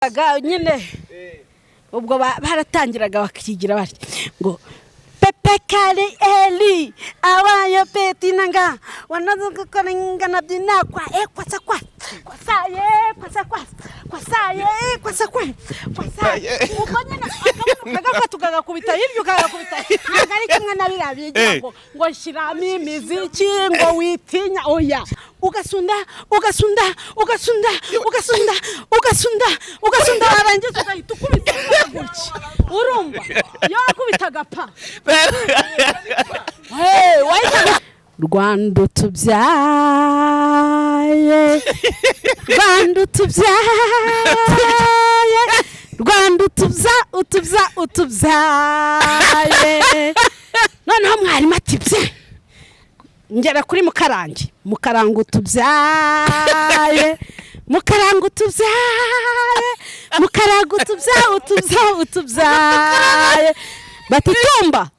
nyine ubwo baratangiraga bakigira bari ngo Pepe kali eli awayo peti nanga wanazo koninga na dina kwa kwasa saye ubonyana akagafatukaga kubita hivyo kagakubita ngari kimwe nabirabye ngo shirami miziki ngo witinya oya ugasunda arangiza ugahita ukubita gutya urumva yakubitaga pa Rwanda tubyaye utubyaye noneho mwarimu ati bye ngera kuri mukaranga utubyaye Batitumba,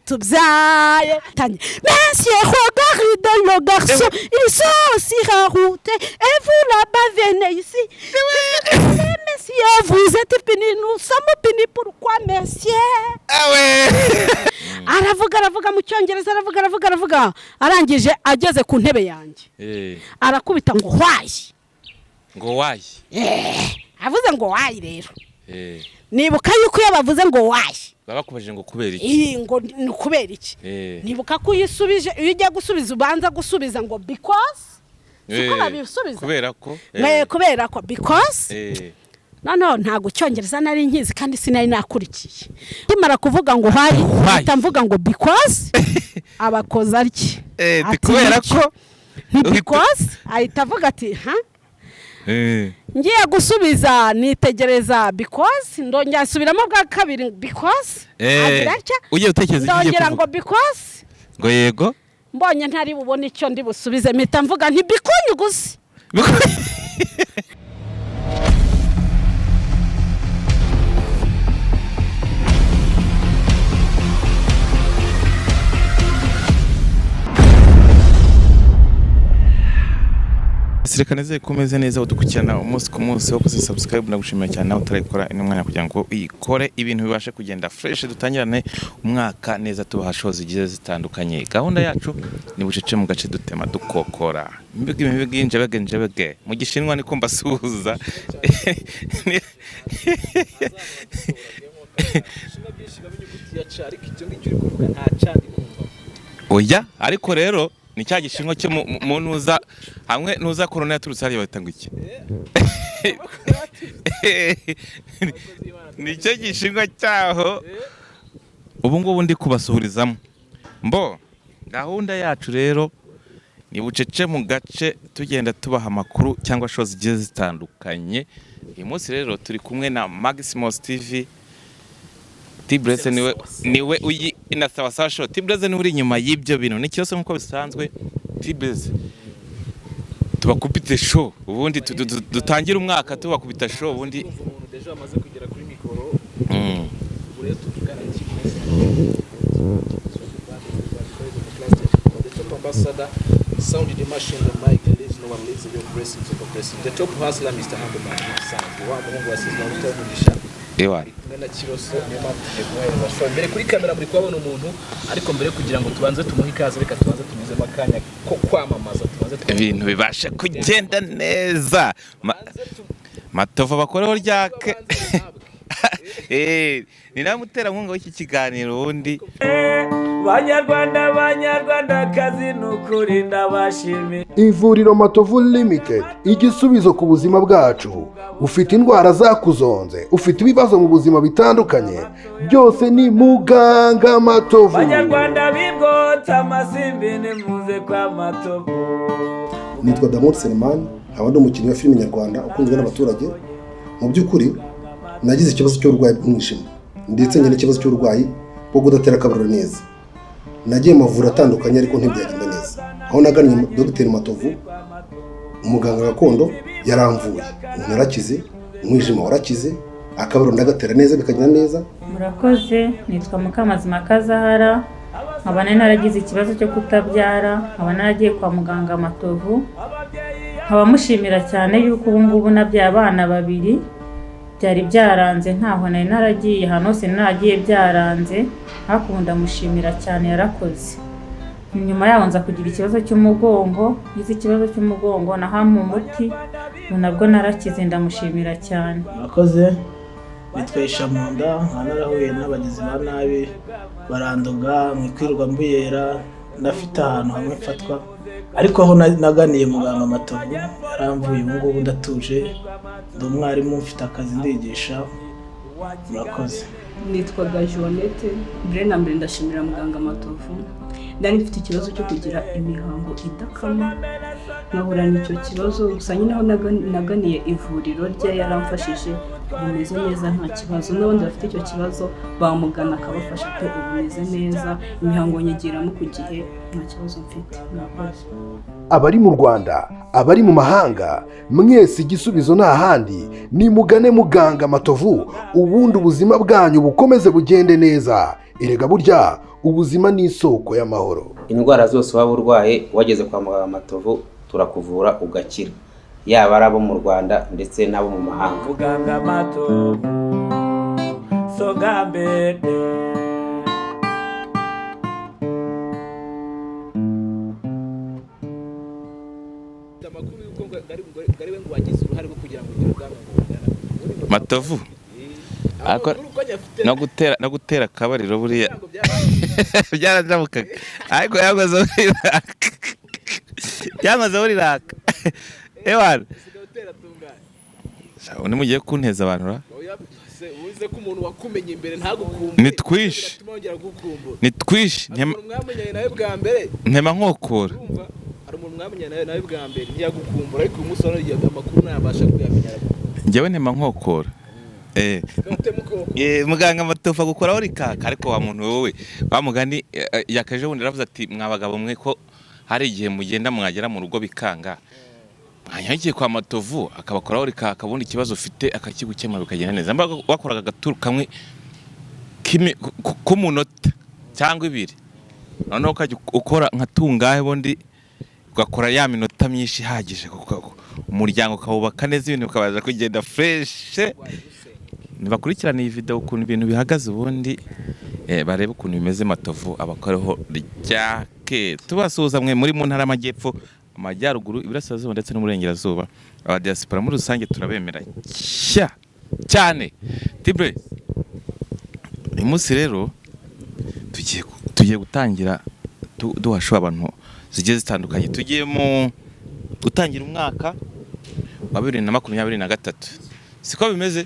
tubzaye. Monsieur, regardez le garçon, ils sont aussi raroutés. Et vous là-bas, venez ici. Messieurs, vous êtes finis, nous sommes finis. Pourquoi, messieurs? Ah ouais. Aravuga mu cyongereza aravuga. Arangije ageze ku ntebe yanjye. Arakubita ngo hwayi. Ngo wayi. Avuze ngo wayi rero. Nibuka yuko yabavuze ngo wayi. Babakubajije ngo kubera iki? Ngo kubera iki? Nibuka ko yisubije iyo ujya gusubiza ubanza gusubiza ngo because siko babisubiza. Kubera ko because no ntago cyongereza nari nkizi kandi sinari nakurikiye. Kimara kuvuga ngo hari utamvuga ngo because abakoza ariki. Kubera ko because ahitavuga ati ngiye gusubiza nitegereza because ndongera subiramo bwa kabiri because uje utekereza igiye kuvuga ngo because ngo yego mbonye ntari bubone icyo ndi busubize mpita mvuga nti bikunyuguze Sirikaneze kumeze neza udukukirana umunsi ku munsi wo subscribe na gushimira cyane nawe utarayikora ino mwanya kugira ngo uyikore ibintu bibashe kugenda fresh dutangirane umwaka neza tubahashoza igihe zitandukanye. Gahunda yacu ni bucece mu gace dutema dukokora imibigi njebege mu gishinwa niko mbasuhuza oya ariko rero ni cya gishinwa cyo mu ntuza hamwe nuza corona yaturutse hari batanga iki ni cyo gishinwa cyaho ubu ngubu ndi kubasuhurizamo mbo gahunda yacu rero ni bucece mu gace tugenda tubaha makuru cyangwa shows zigiye zitandukanye. Uyu munsi rero turi kumwe na Maximus TV Tibreze niwe uyi ina sawa show. Tibreze ni uri nyuma y'ibyo bintu ni kiroso nkuko bisanzwe. Tibreze tubakupite show ubundi dutangira umwaka tubakupita show ubundi deje amaze kugera kuri mikoro bure tukigana ambassador sound the machine the mic and there's no one leaves your pressing to compressing the top hustler Mr. Handman sound wa muhungu wasizwe n'umugisha ewa na kiroso nyuma y'egwa mbere kuri kamera muri kwabona umuntu ariko mbere kugira ngo tubanze tumuhe ikaze reka tubanze tumize makanya ko kwamamaza tubanze ibintu bibasha kugenda neza matova bakoreho ryake ni namutera nkunga w'iki kiganiro undi Banyarwanda kazi nukuri ndabashimye. Ivuriro Matovu Limited igisubizo ku buzima bwacu. Ufite indwara zakuzonze, ufite ibibazo mu buzima bitandukanye, byose ni muganga Matovu. Banyarwanda bibwota amasimbi nimuze kwa Matovu. Nitwa Damon Selemani, abandi umukinnyi wa filime nyarwanda ukunzwe n'abaturage. Mu by'ukuri nagize ikibazo cy'uburwayi bw'umwijima ndetse nyine ikibazo cy'uburwayi bwo kudatera akabariro neza. Nagiye mavura atandukanye ariko ntibyagenda neza. Aho nagannye Dr. Matovu umuganga gakondo yaramvuye. Narakize, umwijima warakize, akabariro ndagatera neza bikagenda neza. Murakoze, nitwa Mukamazima Kazahara. Nkaba naragize ikibazo cyo kutabyara, nkaba naragiye kwa muganga Matovu. Nkaba mushimira cyane yuko ubu ngubu nabyaye abana babiri. byari byaranze ntaho nari naragiye, ahantu hose naragiye byaranze, ariko ndamushimira cyane yarakoze. Nyuma yaho nza kugira ikibazo cy'umugongo, gize ikibazo cy'umugongo nahamwe umuti, nabwo narakize ndamushimira cyane. Murakoze. Nitwisha mu nda, narahuye n'abagizi ba nabi barandoga mwikwirwa mbuyera, ndafite ahantu hamwe mfatwa, ariko aho naganiye muganga Matovu yaramvuye, ubu ngubu ndatuje, ndi umwarimu mfite akazi ndigisha. Murakoze. Nitwaga Joannette, mbere na mbere ndashimira muganga Matovu. Ndari mfite ikibazo cyo kugira imihango idakama, nkahura n'icyo kibazo, gusa nyine aho naganiye ivuriro rye yaramfashije, bimeze neza nta kibazo. N'abandi bafite icyo kibazo bamugana akabafasha pe, bimeze neza, imihango nyigiramo ku gihe, nta kibazo mfite. Murakoze. Abari mu Rwanda, abari mu mahanga, mwese igisubizo nta handi, ni mugane muganga Matovu, ubundi ubuzima bwanyu bukomeze bugende neza. Erega burya ubuzima ni isoko y'amahoro. Indwara zose waba urwaye wageze kwa muganga Matovu turakuvura ugakira, yaba ari abo mu Rwanda ndetse n'abo mu mahanga. Muganga Matovu Sogambede. Matovu no gutera akabariro buriya byarajabukaga, ariko yamaze buriraka ewana ni mugiye kunteza abantu ra uze ko umuntu wakumenye imbere ntagukumbuye. Ni twishi mwamenye nawe bwa mbere ntema nkokora, hari umuntu mwamenye nawe bwa mbere ntiyagukumbura, ariko uyu munsi wari amakuru ntabasha kuyamenya. Njyewe ntema nkokora. Muganga Matovu gukoraho rikaka, ariko wa muntu wowe bamugani yakaje wundi aravuze ati mwabagabo mwe ko hari igihe mugenda mwagera mu rugo bikanga, mwanyagiye kwa Matovu akabakoraho rikaka, ubundi ikibazo ufite akakigukemura bikagenda neza. Mbaga wakoraga agaturu kamwe ku munota cyangwa ibiri, noneho ukajya ukora nka tungahe, bundi ugakora ya minota myinshi ihagije kuko umuryango ukawubaka neza, ibintu bikabaza kugenda fresh. Nibakurikirana iyi video ukuntu ibintu bihagaze, ubundi barebe ukuntu bimeze Matovu abakoreho ryake. Tubasuhuza mwe muri mu ntara y'Amajyepfo, Amajyaruguru, Iburasirazuba ndetse n'Uburengerazuba. Aba diaspora muri rusange turabemera cyane. Tibre uyu munsi rero tugiye gutangira duhasha abantu zigiye zitandukanye. Tugiye mu gutangira umwaka wa 2023, siko bimeze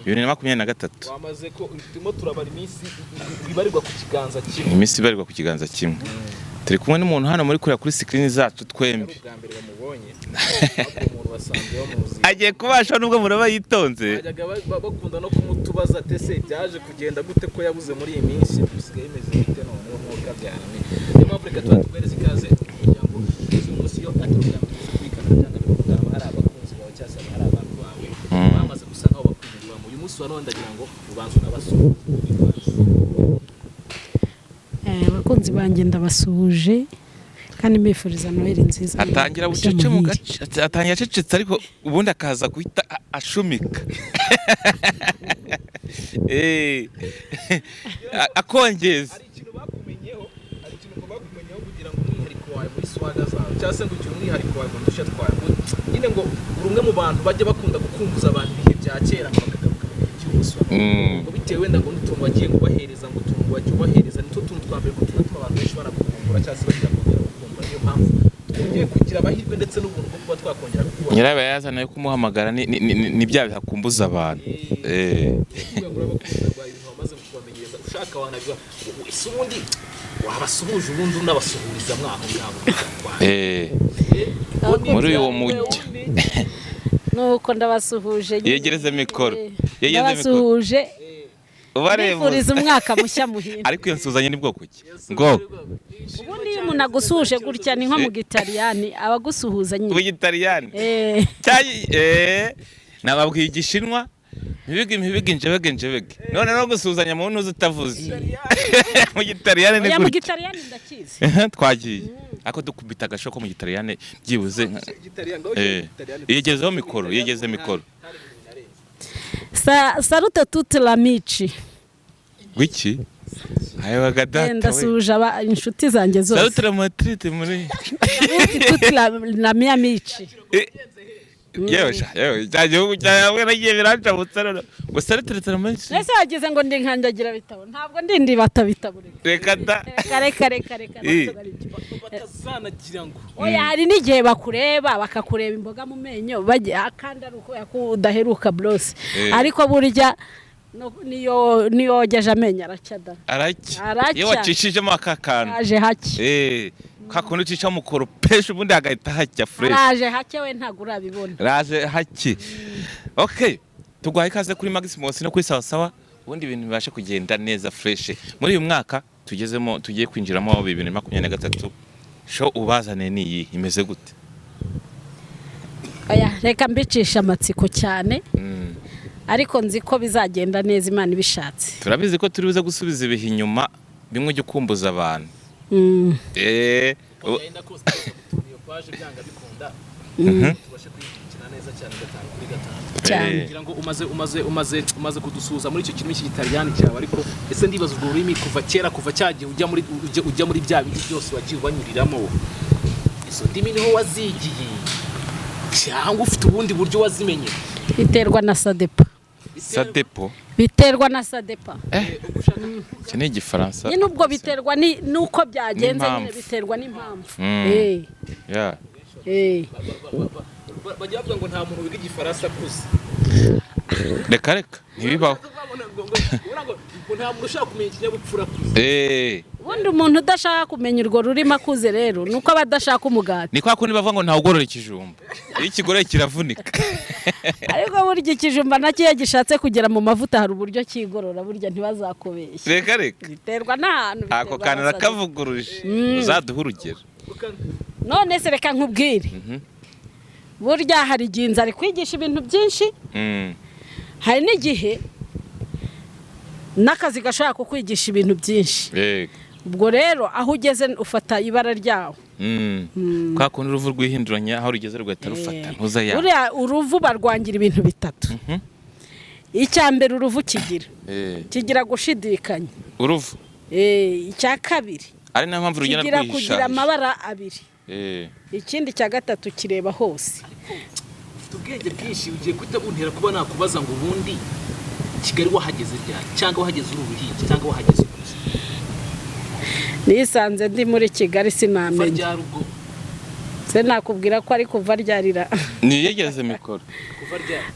2023. Wamaze ko turimo turabara iminsi ibarirwa ku kiganza kimwe. Iminsi ibarirwa ku kiganza kimwe. Turi kumwe n'umuntu hano muri kuri screen zacu twembi. Agiye kubasha nubwo muraba yitonze. Ajyaga bakunda no kumutubaza tese byaje kugenda gute ko yabuze muri iyi minsi, bisigaye imeze bite none umwuka byarame. Niyo Afrika twatubereza ikaze kugira ngo umunsi yo aturuka kwikana cyangwa bikaba hari abakunzi bawe cyase hari abantu bawe bamaze gusanga aho bakwirwa mu uyu munsi wa none, ndagira ngo ubanze unabasuhuze. Abakunzi banjye ndabasuhuje kandi mbifuriza Noheli nziza. Atangira bucece mu gace, atangira cecetse, ariko ubundi akaza guhita ashumika. Akongeza. Hari ikintu bakumenyeho kugira ngo umwihariko wawe muri swaga zawe, cyangwa se ngo ugira umwihariko wawe mu dushya twawe, nyine ngo urumwe mu bantu bajya bakunda gukumbuza abantu ibihe bya kera bakagaruka mu gihe cy'umunsi wa none, ngo bitewe wenda ngo n'utuntu wagiye kubahereza, ngo utuntu wagiye ubahereza nitwo tuntu twa mbere gutuma abantu benshi banakukumbura cyangwa se bagira kongera gukumbura. Niyo mpamvu tugiye kugira amahirwe ndetse n'ubuntu bwo kuba twakongera kukubona. Nyirabayazana yo kumuhamagara ni bya bihakumbuza abantu. Wamaze kubamenyereza ushaka wanabiba isi, ubundi wabasuhuje ubundi unabasuhuriza mwaho ngabo. Muri uwo mujyi nuko ndabasuhuje. Yegereze mikoro. Ndabasuhuje. Ubifuriza umwaka mushya muhira. Ariko iyo nsuzanye ni bwoko ki? Ngo ubundi iyo umuntu agusuhuje gutya ni nko mu Gitaliyani abagusuhuza nyine. Mu Gitaliyani? Nababwiye Igishinwa ntibige njebege. None no gusuhuzanya mu ntuzi utavuze. Mu Gitaliyani ni gutya. Mu Gitaliyani ndakizi. Twagiye. Ako dukubita agashoko mu Gitaliyani byibuze. Yegezeho mikoro, yegeze mikoro. Salute toute l'amici. Wiki? Ayo bagadata. Ndasuje inshuti zanjye zose. Salute la matrite muri. Salute toute la mia amici. Yewe cyagihugu cyawe nagiye biranja butsara. Ngo salute la matrite. Nese wagize ngo ndi nkandagira bitabo. Ntabwo ndi batabitabo. Reka da. Reka. Batazanagira ngo. Oya hari n'igihe bakureba bakakureba imboga mu menyo bajya akanda ruko yakudaheruka brose. Ariko burya niyo ogeje amenyo aracyada. Aracya. Iyo wacishijemo akakana. Aje hake. Kakundi ucisha mu koropesha ubundi agahita hacya fresh. Aje hake we ntago urabibona. Raje hake. Okay. Tugwaye ikaze kuri Maximus no kuri sawa ubundi ibintu bibashe kugenda neza fresh. Muri uyu mwaka tugezemo tugiye kwinjiramo 2023. Show ubazane niyi imeze gute? Aya reka mbicisha amatsiko cyane. Ariko nzi ko bizagenda neza Imana ibishatse. Turabizi ko turi buze gusubiza ibihe inyuma bimwe ujye kumbuza abantu. Yenda ko iyo page byanga bikunda. Tubashe kwikina neza cyane gatanu kuri gatanu. Kugira ngo umaze kudusuza muri icyo kintu cy'Italiyani cyawe ariko ese ndibaza ubwo urimi kuva kera kuva cyagiye ujya muri bya bindi byose wagiye ubanyuriramo. Izo ndimi niho wazigiye. Cyangwa ufite ubundi buryo wazimenye. Biterwa na sadepa. Biterwa na sadepa. Cyane igifaransa. Ni nubwo biterwa nuko byagenze nyine biterwa n'impamvu. Bajya bavuga ngo nta muntu wiga igifaransa kuze. Reka ntibibaho. Nta muntu ushaka kumenya ikinyabupfura kuze. Ubundi umuntu udashaka kumenya urwo rurimo akuze rero nuko abadashaka umugati. Ni kwa kundi bavuga ngo nta ugorora ikijumba. Iyo ikigoreye kiravunika. Ariko burya ikijumba nacyo gishatse kugera mu mavuta hari uburyo kigorora burya ntibazakubeshye. Reka. Biterwa n'ahantu biterwa. Ako kantu nakavuguruje. Uzaduha urugero. None se reka nkubwire. Burya hari igihe inzara kwigisha ibintu byinshi. Hari n'igihe n'akazi gashaka kukwigisha ibintu byinshi. Ubwo rero aho ugeze ufata ibara ryawo. Kwa kundi uruvu rwihinduranya aho rugeze rugahita rufata ntuza ya. Uriya uruvu barwangira ibintu bitatu. Icyambere uruvu kigira gushidikanya. Uruvu. Icya kabiri. Ari na mpamvu rugenda rwihisha. Kigira kugira amabara abiri. Ikindi cya gatatu kireba hose. Ubwenge bwinshi ugiye kutabuntera kuba nakubaza ngo ubundi Kigali wahageze ryari cyangwa wahageze urubuhinzi cyangwa wahageze kuzi. Nisanze ndi muri Kigali sinamenye. Se nakubwira ko ari kuva ryarira. Niyegeze mikoro.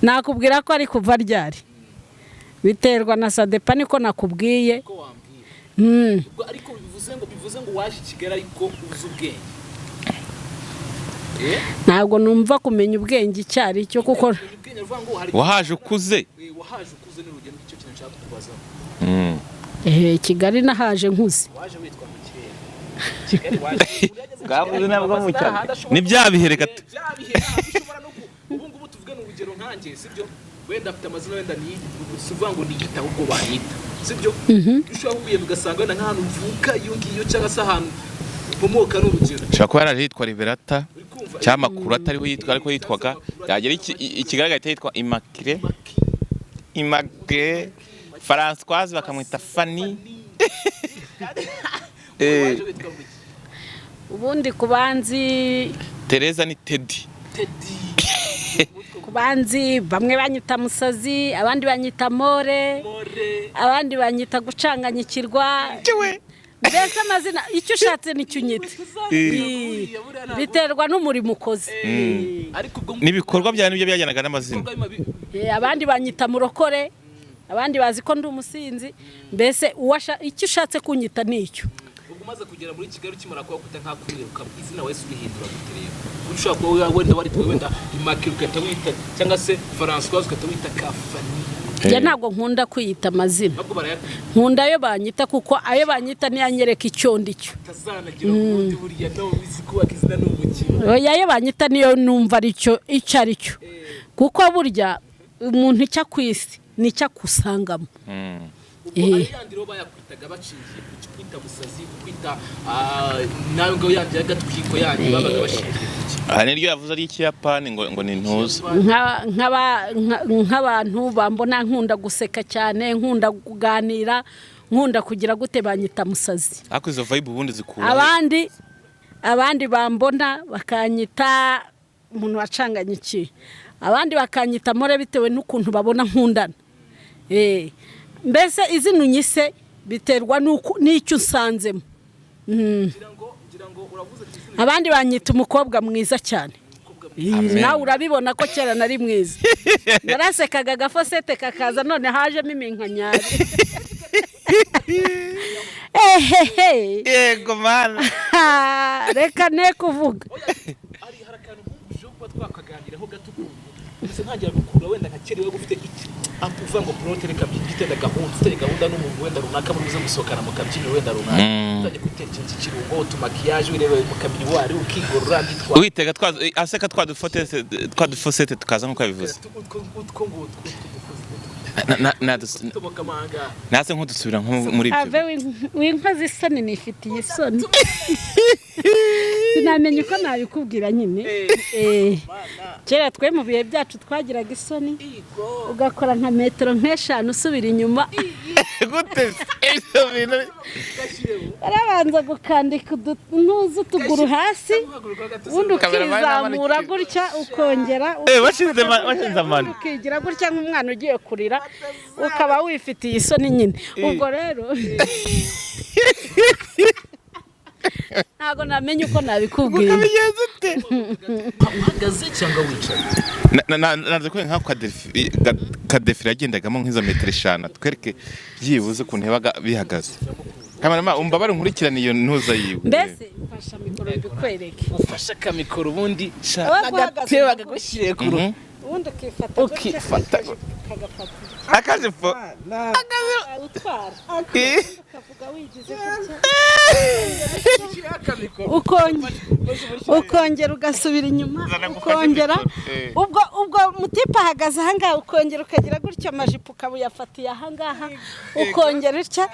Nakubwira ko ari kuva ryari. Biterwa na sadepa niko nakubwiye. Ariko bivuze ngo waje Kigali ariko uzi ubwenge. Ntabwo numva kumenya ubwenge cyari cyo kuko wahaje ukuze. Wahaje ukuze n'urugendo cyo kintu nshaka kubaza. Kigali nahaje nkuze. Waje witwa mu kirere. Kigali waje. Gavuze nabwo mu cyane. Ni byabihere gato. Bishobora no ubu ngubu tuvuge n'urugero nkanjye sibyo. Wenda afite amazina wenda ni uvuga ngo niyita ubwo bahita. Sibyo? Ushobora kubiye ugasanga wenda nk'ahantu mvuka iyo ngiyo cyangwa se ahantu pomoka n'urugero. Shaka ko yarahitwa Liberata. Cyamakuru atariho yitwa ariko yitwaga yagera ikigaragara yitwa Immaculée Françoise bakamwita Fanny. Ubundi kubanzi Teresa ni Teddy. Kubanzi bamwe banyita musazi abandi banyita more abandi banyita gucanganyikirwa. Mbese amazina icyo ushatse nicyo unyita. Biterwa n'umurimo ukoze. N'ibikorwa bya nibyo byajyanaga n'amazina. Abandi banyita murokore abandi bazi ko ndi umusinzi mbese icyo ushatse kunyita nicyo. Umaze kugera muri Kigali kimara kwa kuta nka kwiruka izina wese ubihindura gutereye. Ushaka kuba wenda wari wenda Immaculée wita cyangwa se Françoise wita Kafani. Ya ntabwo nkunda kwiyita amazina. Nkunda ayo banyita kuko ayo banyita niyanyereka icyo ndicyo. Tazanagira ubundi buriya no bizi ko akizina n'umukino. Oya ayo banyita niyo numva aricyo icyo aricyo. Kuko burya umuntu icyo kwisi nicyo akusangamo. Yandiro bayakwitaga bacingiye kwita musazi kwita nawe ngo yandi agatwiko yandi babaga bashingiye aha niryo yavuze ari ikiyapani ngo ni ntuza nk'abantu bambona nkunda guseka cyane nkunda kuganira nkunda kugira gute banyita musazi ariko izo vibe ubundi zikura abandi bambona bakanyita umuntu wacanganye iki abandi bakanyita more bitewe n'ukuntu babona nkundana mbese izina unyise biterwa n'icyo usanzemo abandi banyita umukobwa mwiza cyane nawe urabibona ko kera nari mwiza narasekaga agafosete kakaza none hajemo iminkanyari yego mana reka ne kuvuga hari akantu nk'ubuje kuba twakaganiraho gato ndetse ntangira gukura wenda nkakerewe gufite iki uvuga ngo prote reka byitenda gahunda n'umuntu wenda runaka muze gusohokana mu kabyiniro wenda runaka uzajya gutekereza ikirungo utumakiyaje urebe mu kabyiniro wari ukigorora nditwa witega aseka twadufosete tukaza nkuko yabivuze nase nk'udusubira nko muri ibyo ave winkoze isoni nifitiye isoni sinamenye uko nabikubwira nyine kera twe mu bihe byacu twagiraga isoni ugakora nka metero nk'eshanu usubira inyuma gute ibyo bintu barabanza gukandika ntuzi utuguru hasi ubundi ukizamura gutya ukongera washinze amano ukigira gutya nk'umwana ugiye kurira ukaba wifitiye isoni nyine ubwo rero ntago namenye uko nabikubwira ukabigenza ute uhagaze cyangwa wicaye naze ko nka kadefira yagendagamo nk'izo metero 5 twereke byibuze ku ntebaga bihagaze kamarama umbabare nkurikirana iyo ntuza yiwe mbese ufasha mikoro bikwereke ufasha kamikoro ubundi agateba gagushyire ku ruhu ubundi ukifata akajipo utwara ukavuga wigize ukongera ugasubira inyuma ukongera ubwo mutipa ahagaze ahangaha ukongera ukagira gutya amajipo ukabuyafatiye ahangaha ukongera utya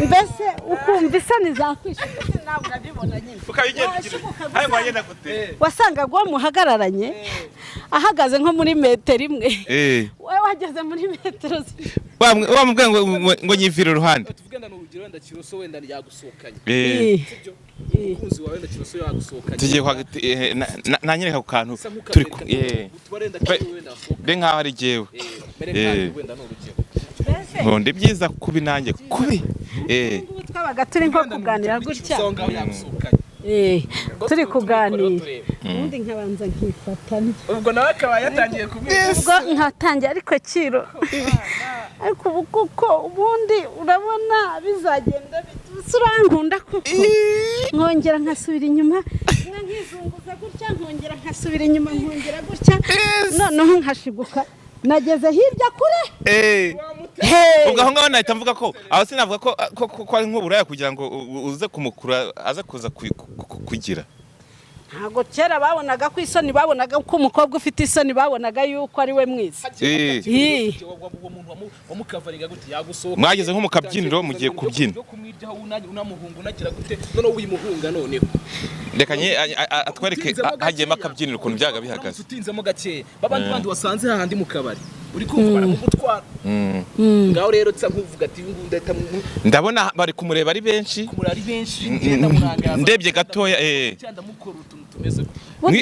mbese ukumva isoni zakwishe nawe urabibona nyine wasangaga uwo muhagararanye ahagaze nko muri metero imwe wowe wageze muri metero wamubwira ngo nyivire uruhande tuvugana n'urugero wenda kiroso wenda yagusohokanye umukunzi wawe wenda kiroso yagusohokanye tugiye nanyereka ku kantu turi be nkaho ari jyewe ndi byiza kubi nanjye kubi twabaga turi nko kuganira gutya turi kuganira ubundi nkabanza nkifatana ubwo nawe akaba yatangiye kumwira ubwo nkatangiye ariko kiro ariko ubu kuko ubundi urabona bizagenda biturankunda kuko nkongera nkasubira inyuma nkizunguza gutya nkongera nkasubira inyuma nkongera gutya noneho nkashiguka nageze hirya kure ubwo aho ngaho nahita mvuga ko aho sinavuga ko ari nk'uburaya kugira ngo uze kumukura aze kuza kugira ntabwo kera babonaga ko isoni babonaga ko umukobwa ufite isoni babonaga yuko ari we mwiza mwageze nko mu kabyiniro mugiye kubyina reka nye atwereke hagiyemo akabyiniro ukuntu byaga bihagaze utinzemo gake babandi bandi wasanze hahandi mu kabari uri kumva baramugutwara ngaho rero tsa nkuvuga ati ngunda ndabona bari kumureba ari benshi ndebye gatoya cyanda mukora utuntu tumeze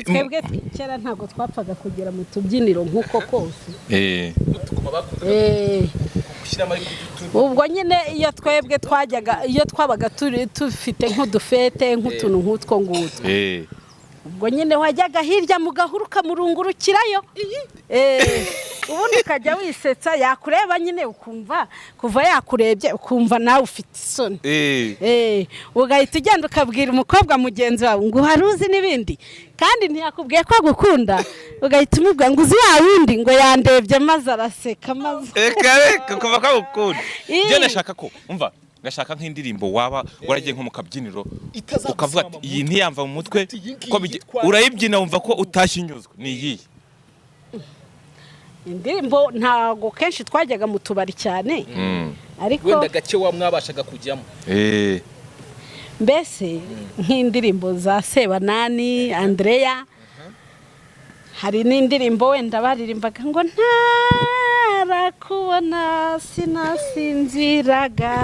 twebwe kera ntabwo twapfaga kugera mu tubyiniro nk'uko kose ubwo nyine iyo twebwe twajyaga iyo twabaga tufite nk'udufete nk'utuntu nk'utwo ngutwo ubwo nyine wajyaga hirya mu gahuru ukamurungurukirayo ubundi ukajya wisetsa yakureba nyine ukumva kuva yakurebye ukumva nawe ufite isoni ugahita ugenda ukabwira umukobwa mugenzi wawe ngo uharuzi n'ibindi kandi ntiyakubwiye ko agukunda ugahita umubwira ngo uzi ya wundi ngo yandebye maze araseka maze reka kuva ko agukunda njye nashaka ko umva ngashaka nk'indirimbo waba waragiye nko mu kabyiniro ukavuga ati iyi ntiyamva mu mutwe urayibyina wumva ko utashinyuzwe ni iyi indirimbo ntago kenshi twajyaga mu tubari cyane ariko wenda gake wa mwabashaga kujyamo mbese nk'indirimbo za Sebanani Andrea hari n'indirimbo wenda baririmbaga ngo ntarakubona sinasinziraga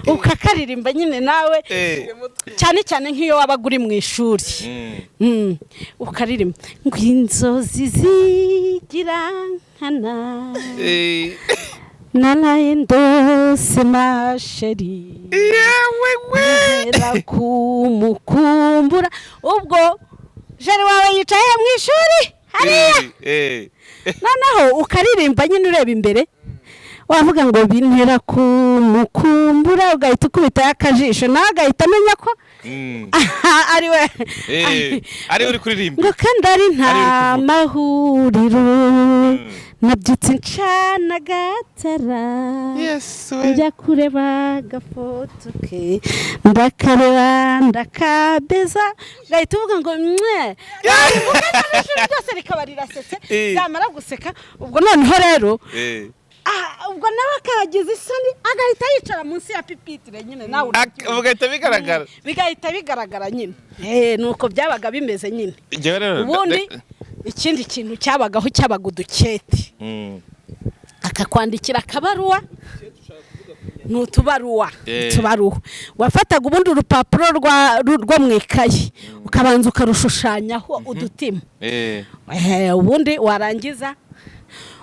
ukakaririmba nyine nawe cyane cyane nk'iyo wabaga uri mu ishuri ukaririmba ngo inzozi zigira nkana naraye ndose masheri yewe kumukumbura ubwo jari wawe yicaye mu ishuri hariya noneho ukaririmba nyine ureba imbere wavuga ngo bintera kumukumbura ugahita ukubita akajisho nawe agahita amenya ko ari uri kuririmba ngo kandi ari nta mahuriro nabyutse ncana agatara njya kureba agafoto ke ndakareba ndakabeza ugahita uvuga ngo ishuri ryose rikaba rirasetse ryamara guseka ubwo noneho rero ubwo nawe akagize isoni agahita yicara munsi ya pipitire nyine nawe bigahita bigaragara nyine nuko byabaga bimeze nyine ubundi ikindi kintu cyabagaho cyabaga uduketi akakwandikira akabaruwa n'utubaruwa wafataga ubundi urupapuro rwo mu ikayi ukabanza ukarushushanyaho udutima ubundi warangiza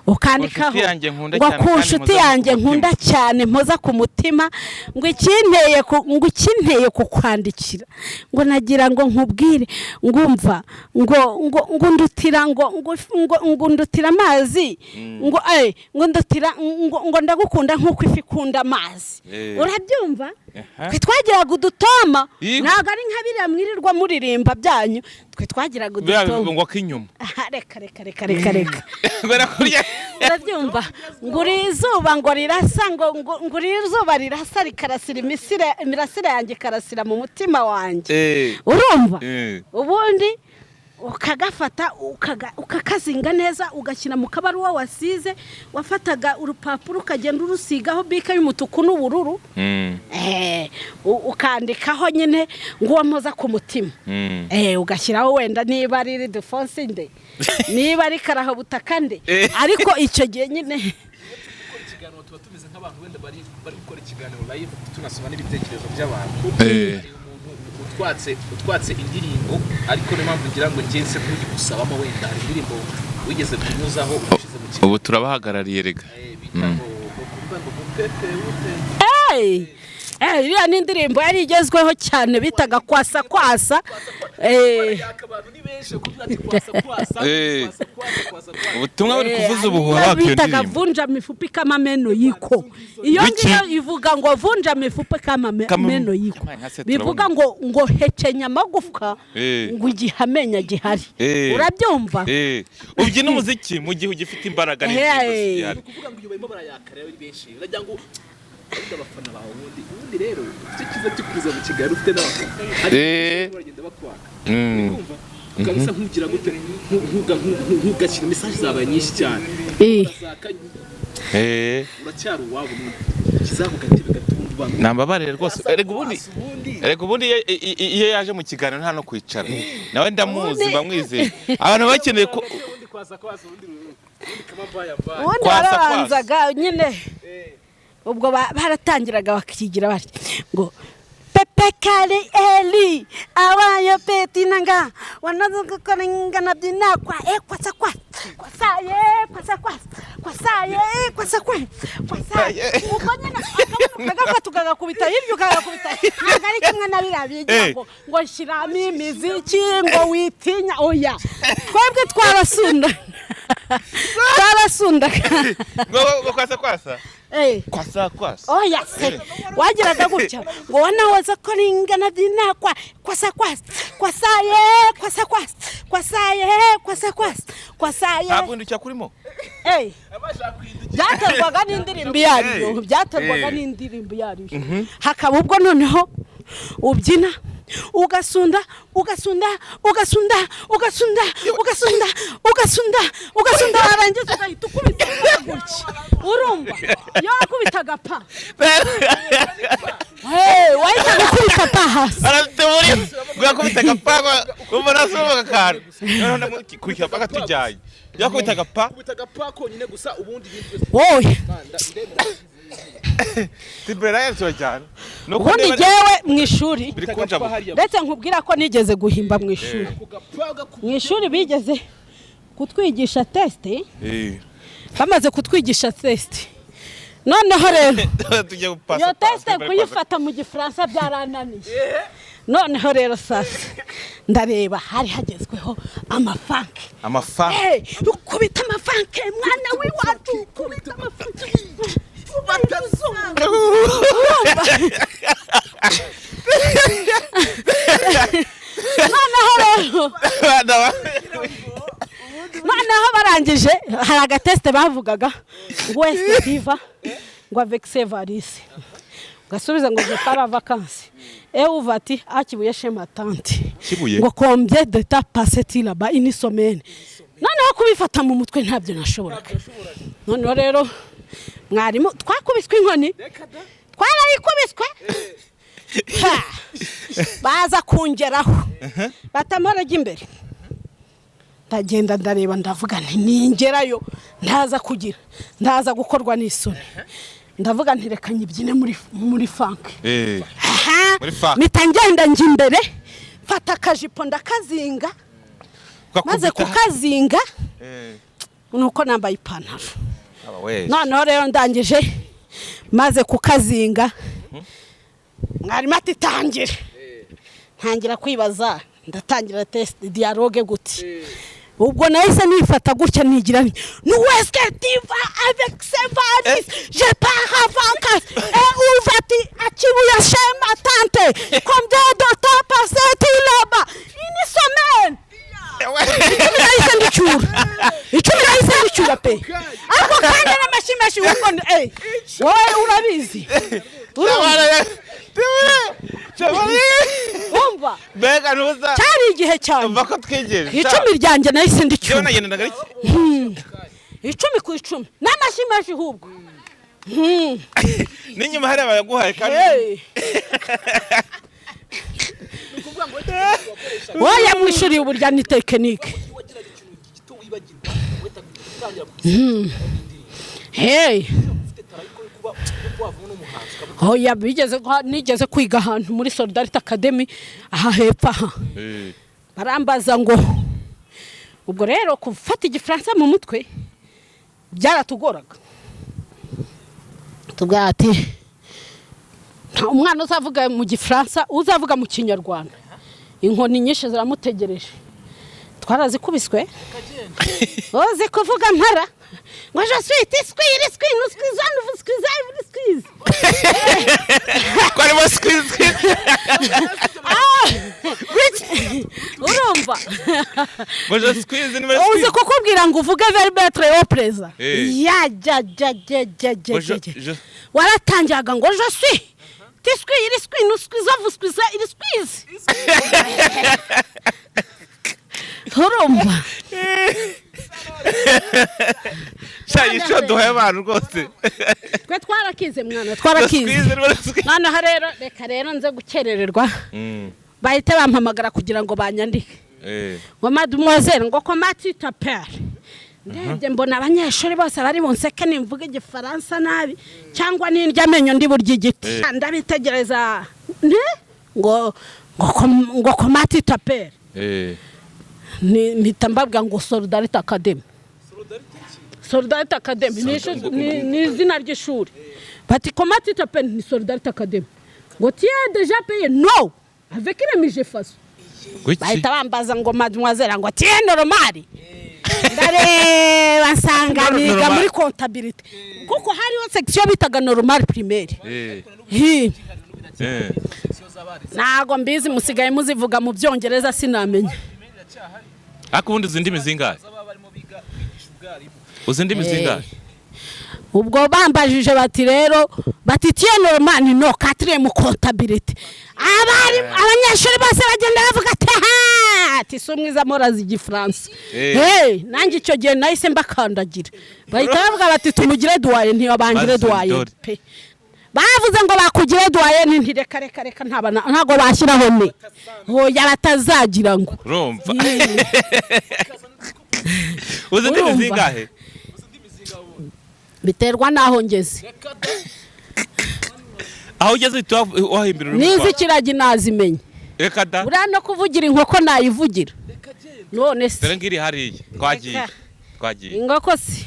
ukandikaho ngo ku nshuti yanjye nkunda cyane mpoza ku mutima ngo ikinteye kukwandikira ngo nagira ngo nkubwire ngumva ngo ndutira amazi ngo ndagukunda nk'uko ifi ikunda amazi urabyumva twe twagiraga udutoma ntabwo ari nka biriya mwirirwa muririmba byanyu twe twagiraga udutoma ngo k'inyuma reka urabyumva ngo uri izuba ngo rirasa ngo uri izuba rirasa rikarasira imirasire yanjye ikarasira mu mutima wanjye urumva ubundi ukagafata ukakazinga neza ugashyira mu kabaruwa wasize wafataga urupapuro ukagenda urusigaho bika y'umutuku n'ubururu ukandikaho nyine ngo wampoza ku mutima ugashyiraho wenda niba ari Ildefonse nde niba ari Karahabutaka nde ariko icyo gihe nyine tuba tumeze nk'abantu wenda bari gukora ikiganiro live tunasoma n'ibitekerezo by'abantu utwatse indirimbo ariko niyo mpamvu ngira ngo ngenze kuri gusabamo wenda hari indirimbo wigeze kunyuzaho ushize mu ubu turabahagarariye rega iriya ni indirimbo yari igezweho cyane bitaga kwasa ubutumwa buri kuvuza ubuhuha bitaga vunja mifupi kama meno yiko iyo ngiyo ivuga ngo vunja mifupi kama meno yiko bivuga ngo hekenya amagufwa ngo igihamenya gihari urabyumva ubyina umuziki mu gihe ugifite imbaraga n'ingingo kuvuga ngo iyo barimo barayakara ari benshi uragira ngo abafana bawe ubundi rero icyo kiza cyukuza mu Kigali ufite n'abafana bagenda bakwaka kumva ukabisa nkugira gute ntugashyira message zabaye nyinshi cyane uracyari uwabo kizavuga gatundwa nambabarire rwose erega ubundi iyo yaje mu kiganiro nta no kwicara nawe ndamuzi bamwizeye abantu bakeneye ko kwasa nyine ubwo baratangiraga bakigira bati ngo pepe kali eli awayo peti nanga wanazokoninga na dinakwa kwasa ubonyena akagafata ukagakubita hirya ukagakubita ntabwo ari kimwe na biriya bigira ngo shyiramo imiziki ngo witinya oya twebwe twarasunda ngo kwasa oya se wagiraga gutya ngo wanahoza ko ringana dinakwa kwasaye ntabwo ndicya kurimo byaterwaga n'indirimbo yariyo hakaba ubwo noneho ubyina ugasunda warangiza ugahita ukubita gutya urumva yo akubitaga pa wahita gukubita pa hasi arafite muri gukubitaga pa umva nasohoka kandi none kurikira pa gatujyaye yakubitaga pa konyine gusa ubundi wowe tibera yazo cyane ubundi jewe mu ishuri ndetse nkubwira ko nigeze guhimba mu ishuri bigeze kutwigisha teste bamaze kutwigisha teste noneho rero yo teste kuyifata mu gifaransa byarananiye noneho rero sasa ndareba hari hagezweho amafanke rukubita amafanke mwana w'iwacu kubita amafanke noneho barangije hari agateste bavugaga ngo wese diva ngo avec ses varices gasubiza ngo je para vacances et uvati akibuye chez ma tante ngo combien de temps passé-t-il là-bas une semaine noneho kubifata mu mutwe ntabyo nashoboraga noneho rero mwarimu twakubiswe inkoni twarayikubiswe baza kungeraho batamara imbere ndagenda ndareba ndavuga nti ningerayo ndaza gukorwa n'isoni ndavuga nti reka nyibyine muri funk mitangenda njye imbere fata akajipo ndakazinga maze kukazinga nuko nambaye ipantaro noneho rero ndangije maze kukazinga mwarimu ati ntangira kwibaza ndatangira test dialogue gute ubwo nahise nifata gutya nigira ni est-ce que tu vas avec ces valises je pars en vacances et où vas-tu akibuya chez ma tante combien de temps passé-t-il là-bas une semaine icumi nahise ndicyura pe ariko kandi n'amashimashi ubwo wowe urabizi umva mbega nuza cyari igihe cyane umva ko twigeje icumi ryanjye nahise ndicyura nagendaga icumi ku icumi n'amashimashi ahubwo n'inyuma hari abayaguhaye kandi wowe mu ishuri y'uburya ni tekinike oya nigeze kwiga ahantu muri Solidarity Academy aha hepfo aha barambaza ngo ubwo rero gufata igifaransa mu mutwe byaratugoraga tubwira ati nta umwana uzavuga mu gifaransa uzavuga mu kinyarwanda inkoni nyinshi ziramutegereje twarazikubiswe oze kuvuga mpara ngo je suis tisquire nous squizane vous squizez kwari mo squeeze urumva mo je squeeze ni uze kukubwira ngo uvuge verbe être au présent ya waratangaga ngo je suis tisquire nous squizez vous squizez il squeeze urumva Shayisho duhaye abantu rwose twe twarakize mwana twarakize noneho rero reka rero nze gukerererwa bahite bampamagara kugira ngo banyandike ngo mademoiselle ngo komati tapere ndebye mbona abanyeshuri bose bari bunseke nimvuga igifaransa nabi cyangwa n'indya amenyo ndi burya igiti ndabitegereza ngo komati tapere mpita mbabwa ngo Solidarity Academy Solidarity Academy ni izina ry'ishuri bati komati tapere ni Solidarity Academy ngo tu as déjà payé non avec les miges façon bahita bambaza ngo mademoiselle ngo tu es normal ndareba nsanga niga muri comptabilité kuko hariho section bitaga normal primaire nago mbizi musigaye muzivuga mu byongereza sinamenya akubundi uzindimi zingahe uzindimi zingahe ubwo bambajije bati rero bati tieno mani no katire mu comptabilité abanyeshuri bose bagenda bavuga ati sumwiza morazi igifaransa nanjye icyo gihe nahise mbakandagira bahita bavuga bati tumugire duwaye ntibabangire duwaye pe bavuze ngo bakugire duwaye ntireka reka ntago bashyiraho ne hoya batazagira ngo urumva uzi ndimi zingahe biterwa naho ngeze aho ugeze wahimbira nizi kiragi nazimenye reka da uriya no kuvugira inkoko nayivugira none se dore ngiri hariya twagiye inkoko se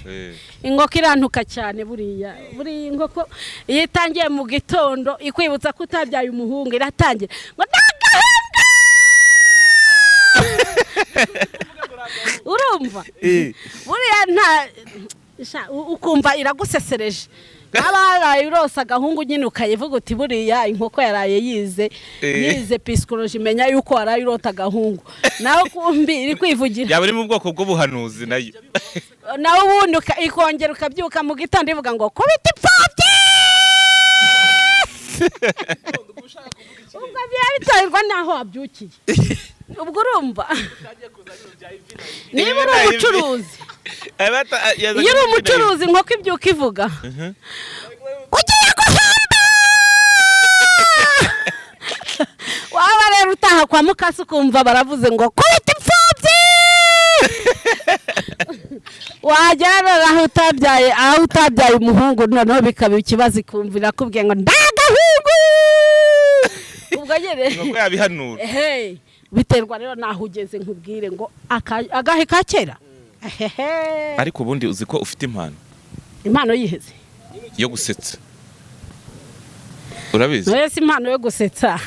inkoko irantuka cyane buriya inkoko iyo itangiye mu gitondo ikwibutsa ko utabyaye umuhungu iratangira ngo ndagahunga urumva buriya nta ukumva iragusesereje abaraye urose agahungu nyine ukayivuga uti buriya inkoko yaraye yize psychology imenya yuko waraye urota agahungu nawe kumbi iri kwivugira yaba iri mu bwoko bw'ubuhanuzi nayo nawe ubundi ikongera ukabyuka mu gitondo ivuga ngo kubita ipfobye ubwo byabitorerwa naho wabyukiye ubwo urumva niba uri umucuruzi iyo uri umucuruzi inkoko ibyuka ivuga ugiye guhemba waba rero utaha kwa mukasi ukumva baravuze ngo kubita imfubyi wagera aho utabyaye umuhungu noneho bikaba ikibazo ikumvira kubwiye ngo ndagahungu ubwo nyine ngo yabihanura biterwa rero naho ugeze nkubwire ngo agahe ka kera ariko ubundi uzi ko ufite impano yiheze yo gusetsa urabizi wese impano yo gusetsa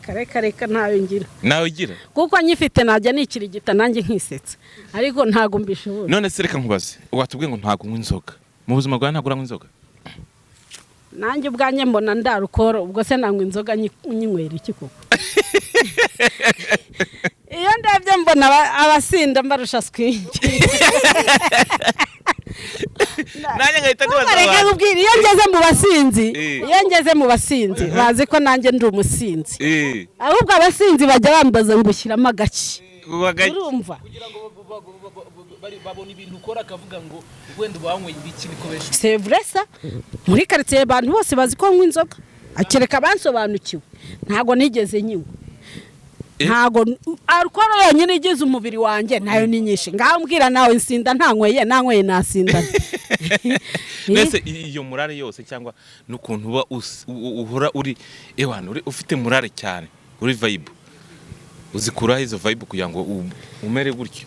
reka ntayo ngira nawe ugira kuko nyifite najya nikirigita nanjye nkisetsa ariko ntago mbishobora none se reka nkubaze watubwiye ngo ntago nywa inzoga mu buzima bwawe ntago uranywa inzoga nanjye ubwanjye mbona ndarukoro ubwo se nanywa inzoga nyinywera iki koko iyo ndebye mbona abasinda mbarusha swingi nanjye ngahita nibaza abantu iyo ngeze mu basinzi bazi ko nanjye ndi umusinzi ahubwo abasinzi bajya bambaza ngo ushyiramo agaki urumva babona ibintu ukora akavuga ngo wenda wanyweye ibiki bikoresha c'est vrai ça muri quartier abantu bose bazi ko nywa inzoga akereka bansobanukiwe ntago nigeze nyinywa ntago alcohol yonyine igize umubiri wanjye nayo ni nyinshi ngaho mbwira nawe nsinda nanyweye nasinda mbese iyo murare yose cyangwa n'ukuntu uba uhora uri ufite murare cyane uri vibe uzikuraho izo vibe kugira ngo umere gutyo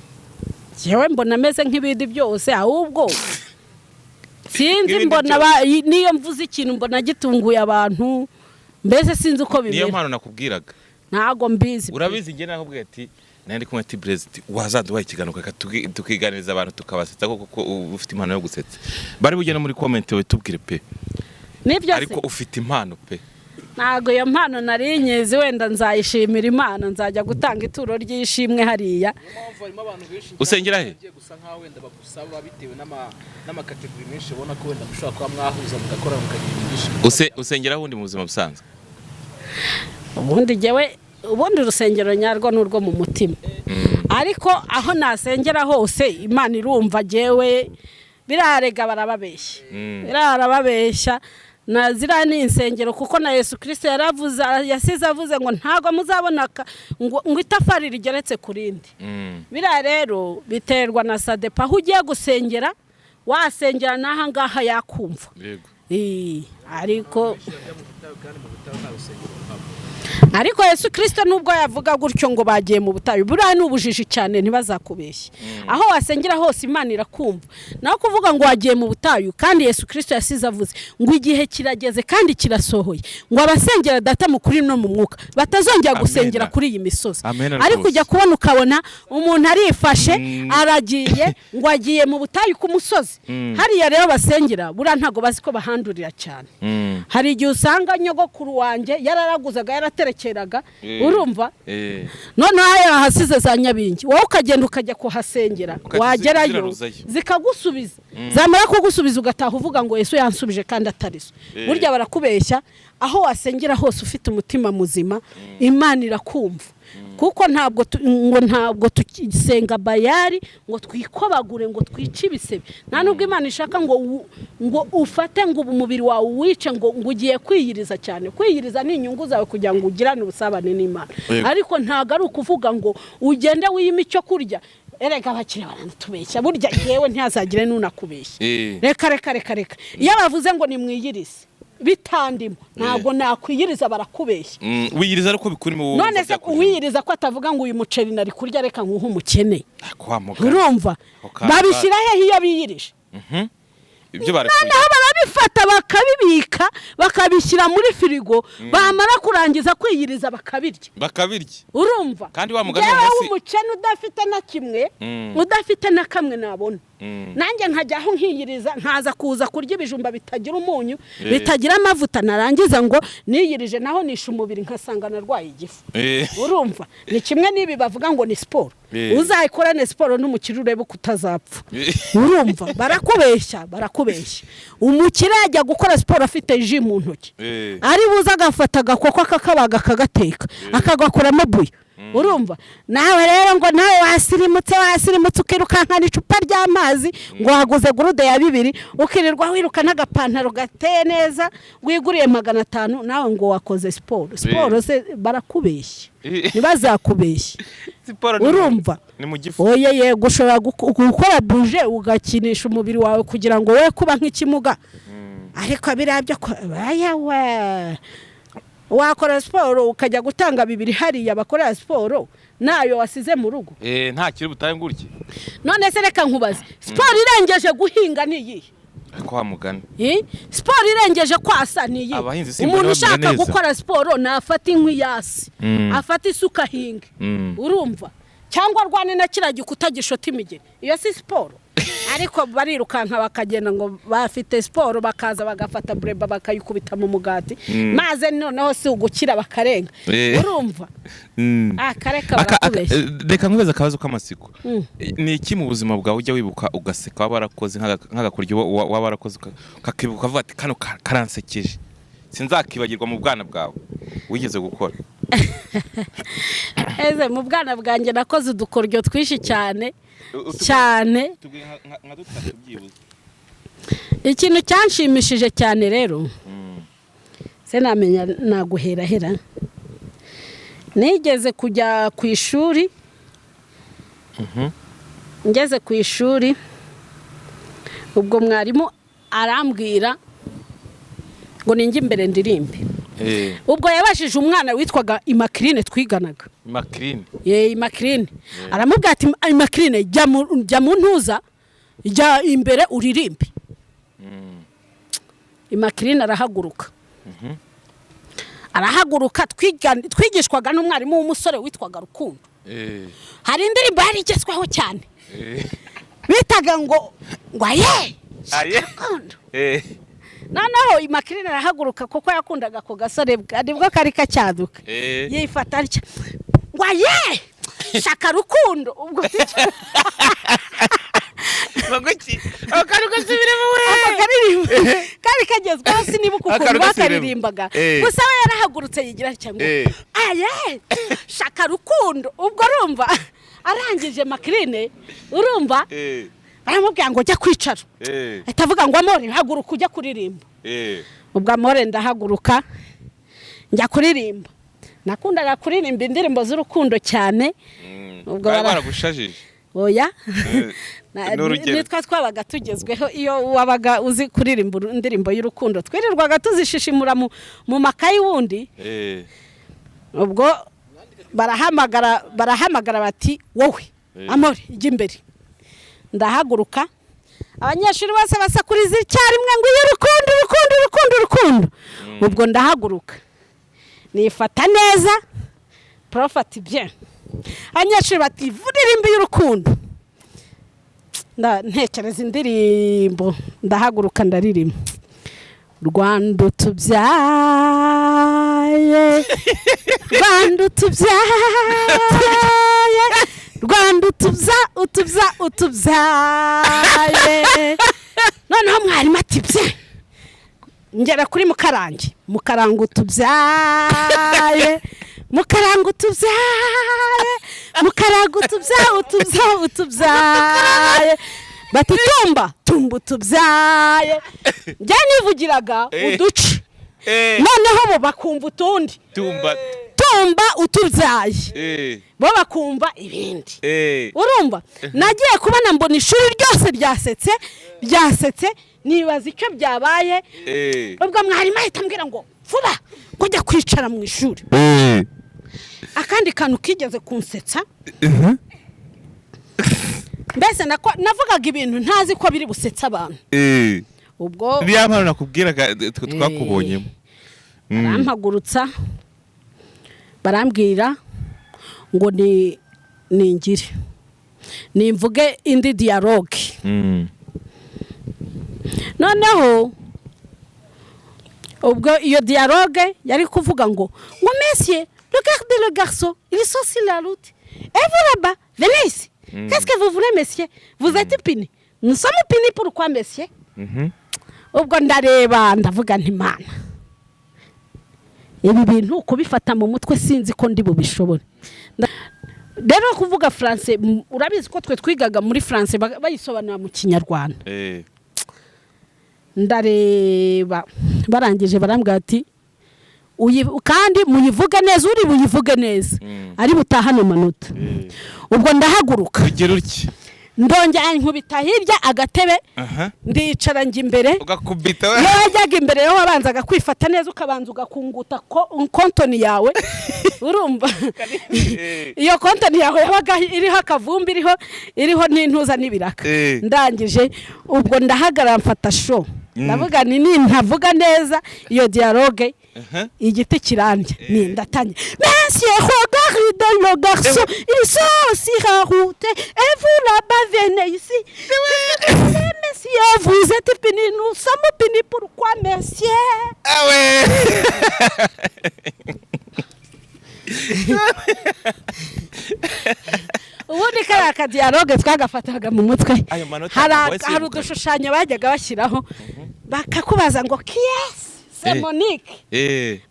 yewe mbona ameze nk'ibindi byose ahubwo sinzi mbona niyo mvuze ikintu mbona gitunguye abantu mbese sinzi uko bimera niyo mpano nakubwiraga ntago mbizi urabizi nge nakubwiye ati nandi kumwe ati Breziti wazaduhaye ikiganuka tukiganiriza abantu tukabasetsa kuko ufite impano yo gusetsa bari bugene muri comment we tubwire pe nibyo ariko ufite impano pe ntago iyo mpano nari nyezi wenda nzayishimira Imana nzajya gutanga ituro ry'ishimwe hariya usengera he gusa nkaho wenda bagusaba bitewe n'amakategori menshi ubona ko wenda mushobora kuba mwahuza mugakora mukagira usengera hundi mu buzima busanzwe ubundi urusengero nyarwo n'urwo mu mutima ariko aho nasengera hose Imana irumva jewe birarega barababeshya nazira ni insengero kuko na Yesu Kristo yasize avuze ngo ntago muzabona ngo itafari rigeretse kurindi bira rero biterwa na sadepa aho ugiye gusengera wasengera naha ngaha yakumva ariko Yesu Kristo nubwo yavuga gutyo ngo bagiye mu butayu buriya n'ubujiji cyane ntibazakubeshye aho wasengera hose Imana irakumva naho kuvuga ngo wagiye mu butayu kandi Yesu Kristo yasize avuze ngo igihe kirageze kandi kirasohoye ngo abasengera data mu kuri no mu mwuka batazongera gusengera kuri iyi misozi ariko ujya kubona ukabona umuntu arifashe aragiye ngo agiye mu butayu ku musozi hariya rero basengera buriya ntago bazi ko bahandi bimwandurira cyane. Hari igihe usanga nyogokuru wanjye yararaguzaga yaraterekeraga urumva noneho yahasize za nyabingi wowe ukagenda ukajya kuhasengera wagerayo zikagusubiza zamara kugusubiza ugataha uvuga ngo Yesu yansubije kandi atariso. Burya barakubeshya aho wasengera hose ufite umutima muzima Imana irakumva. Kuko ntabwo tusenga bayari ngo twikobagure ngo twice ibisebe. Nta nubwo Imana ishaka ngo ufate ngo umubiri wawe wice ngo ugiye kwiyiriza cyane. Kwiyiriza ni inyungu zawe kugira ngo ugirane ubusabane n'Imana. Ariko ntago ari ukuvuga ngo ugende wiyima icyo kurya. Erega abakire baranatubeshya burya yewe ntihazagire n'unakubeshya. Reka iyo bavuze ngo nimwiyirize bitandimo ntabwo nakwiyiriza barakubeshya. Wiyiriza ariko bikuri mu none se wiyiriza ko atavuga ngo uyu muceri nari kurya reka nkuhe umukene urumva babishyira he iyo biyirije ibyo barekuye barabifata bakabibika bakabishyira muri firigo bamara kurangiza kwiyiriza bakabirya urumva kandi wa mugani umukene udafite na kimwe udafite na kamwe nabona nanjye nkajyaho nkiyiriza nkaza kuza kurya ibijumba bitagira umunyu bitagira amavuta narangiza ngo niyirije naho nisha umubiri nkasanga narwaye igifu urumva ni kimwe n'ibi bavuga ngo ni siporo uzayikorane siporo n'umukire urebe kutazapfa urumva barakubeshya umukire yajya gukora siporo afite ji mu ntoki ari buza agafata agakoko akakabaga akagateka akagakoramo buye urumva nawe rero ngo nawe wasirimutse ukirukankana icupa ry'amazi ngo waguze gurude ya 2 ukirirwa wiruka n'agapantaro gateye neza wiguriye 500 nawe ngo wakoze siporo se barakubeshya ntibazakubeshya urumva oye gushobora gukora buje ugakinisha umubiri wawe kugira ngo we kuba nk'ikimuga ariko birabyo bayawe wakora siporo ukajya gutanga 2 hariya bakora siporo nayo wasize mu rugo nta kiri butaye nguriki none se reka nkubaze siporo irengeje guhinga niyi kwa mugani siporo irengeje kwasa niyi umuntu ushaka gukora siporo nafata inkwi yasi afata isuka hinga urumva cyangwa rwane na kiragi kutagishota imigeri iyo si siporo ariko barirukanka bakagenda ngo bafite siporo bakaza bagafata bureba bakayikubita mu mugati maze noneho si ugukira bakarenga urumva akareka barakubeshya reka nkubaza akabazo k'amasiko ni iki mu buzima bwawe ujya wibuka ugaseka wabarakoze nk'agakuryo wabarakoze ukakibuka uvuga ati kano karansekeje sinzakibagirwa mu bwana bwawe wigeze gukora mu bwana bwanjye nakoze udukoryo twishi cyane ikintu cyanshimishije cyane rero se namenya naguherahera nigeze kujya ku ishuri ngeze ku ishuri ubwo mwarimu arambwira ngo ninjye imbere ndirimbe ubwo yabashije umwana witwaga Imakrine twiganaga Imakrine aramubwira ati Imakrine jya mu ntuza jya imbere uririmbe Imakrine arahaguruka twigishwaga n'umwarimu w'umusore witwaga Rukundo hari indirimbo yari igezweho cyane bitaga ngo aye Rukundo noneho Imakrine arahaguruka kuko yakundaga ko gasore bwo kari kacyaduka yifata atya ngo aye shaka Rukundo ubwo baguki akarugusubire muwe kari kagezweho sinibuka ukuntu bakaririmbaga gusa we yarahagurutse yigira cyangwa aye shaka Rukundo ubwo urumva arangije Imakrine urumva baramubwira ngo jya kwicara atavuga ngo amore haguruka ujya kuririmba ubwo amore ndahaguruka njya kuririmba nakundaga kuririmba indirimbo z'urukundo cyane ubwo baragushajije oya nitwa twabaga tugezweho iyo wabaga uzi kuririmba indirimbo y'urukundo twirirwaga tuzishishimura mu makayi wundi ubwo barahamagara bati wowe amore ijya imbere ndahaguruka abanyeshuri bose basakuriza icyarimwe ngo urukundo ubwo ndahaguruka nifata neza profati bien abanyeshuri bati indirimbo y'urukundo ntekereza indirimbo ndahaguruka ndaririmba Rwanda utubyaye Rwanda utubyaye Rwanda utubyaye noneho mwarimu ati bye ngera kuri mukaranga utubyaye mukaranga utubyaye bati tumba utubyaye njya nivugiraga uduce noneho bo bakumva utundi tumba utubyaye bo bakumva ibindi urumva nagiye kubona mbona ishuri ryose ryasetse nibaza icyo byabaye ubwo mwarimu ahita ambwira ngo vuba kujya kwicara mu ishuri akandi kantu kigeze kunsetsa mbese navugaga ibintu ntazi ko biri busetsa abantu ubwo niya mpano nakubwiraga twakubonyemo barampagurutsa barambwira ngo ningire nimvuge indi dialogue noneho ubwo iyo dialogue yari kuvuga ngo monsieur regardez le garçon il est sur la route et vous là-bas venez ici qu'est-ce que vous voulez monsieur vous êtes puni nous sommes punis pourquoi monsieur ubwo ndareba ndavuga nti mana ibi bintu uko bifata mu mutwe sinzi ko ndi bubishobore rero kuvuga français urabizi ko twe twigaga muri français bayisobanura mu kinyarwanda ndareba barangije barambwira ati kandi muyivuge neza uri buyivuge neza ari butahane amanota ubwo ndahaguruka ugera uki ndongera nkubita hirya agatebe ndicara njye imbere ugakubita yajyaga imbere yo wabanzaga kwifata neza ukabanza ugakunguta kontoni yawe urumva iyo kontoni yawe yabaga iriho akavumbi iriho n'intuza n'ibiraka ndangije ubwo ndahagarara mfata show ndavuga ntavuga neza iyo dialogue igiti kirambye nindatanye monsieur regardez le garçon il sont sur la route et vous là-bas venez ici monsieur vous êtes puni nous sommes punis pourquoi monsieur ah ouais ubundi kariya kadialogue twagafataga mu mutwe hari udushushanyo bajyaga bashyiraho bakakubaza ngo kiyesi c'est Monique